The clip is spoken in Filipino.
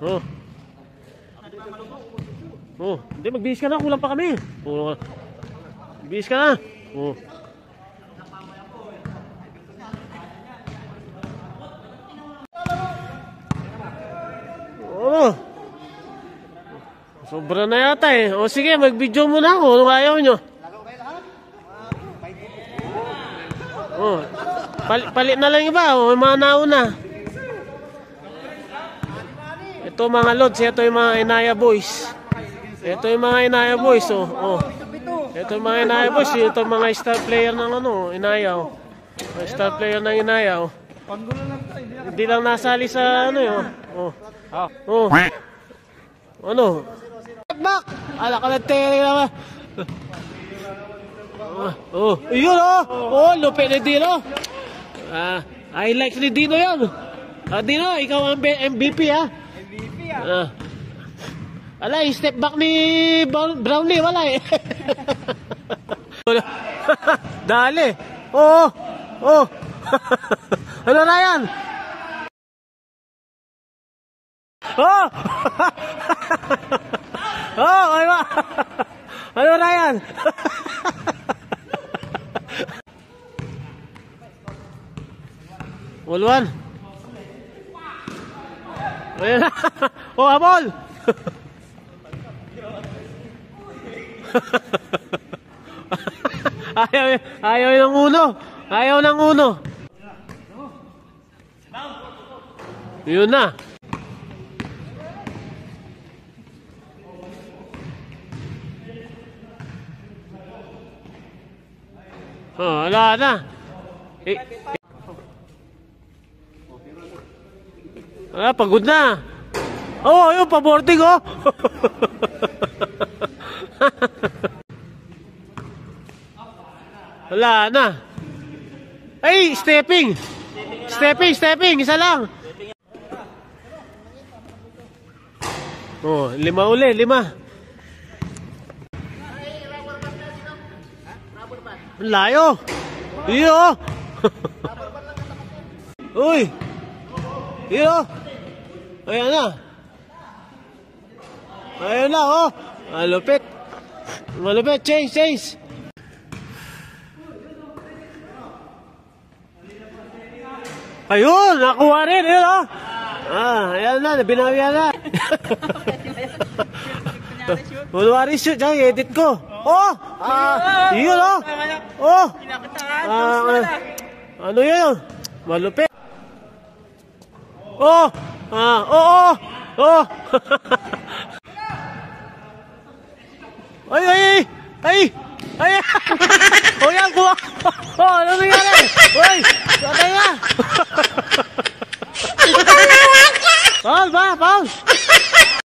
Oh. Oh, hindi magbihis ka na, kulang pa kami. Oh. Magbihis ka na. Oh. Oh. Sobra na yata eh. O sige, mag-video muna ako kung ayaw nyo. Oh. Palit na lang iba. O, mga nauna. Ito mga lods. Ito yung mga Inaya boys. Ito yung mga Inaya boys. Oh. Oh. Ito yung mga Inaya boys. Ito yung mga star player ng ano, Inaya. Oh. Star player ng Inaya. Oh. Hindi lang nasali sa ano yun. Oh. Oh. Ano? Back! Ala ka lang tere naman. Oh. Yun oh. Oh, lupit ni Dino. I like ni Dino yan. Dino, ikaw ang MVP ha. MVP ah. Ala, step back ni Brownlee. Wala eh. Dali. Oh. Oh. Ano na yan? Oh! Oh, ay ba? Ano na yan? Ulwan. Ayan na. Oh, habol! Ayaw ng uno. Ayaw ng uno. Yun na. Oh, wala na. Pagod na. Oh, yung paborting oh. Wala na. Ay, stepping. Isa lang. Oh, 5 uli, 5. Layo. Iyo. Uy. Iyo. Ayan na. Ayan na oh. Malupit. Change. Ayun, nakuha rin. Ayun oh. Ayan na, binawian na. Kunwari shoot, edit ko. Oh! Yun oh! Oh! Ano yun? Malupit. Oh! Oh! Ay! Oh yan, kuha! Oh, ano nangyari? Uy! Patay na! Paul!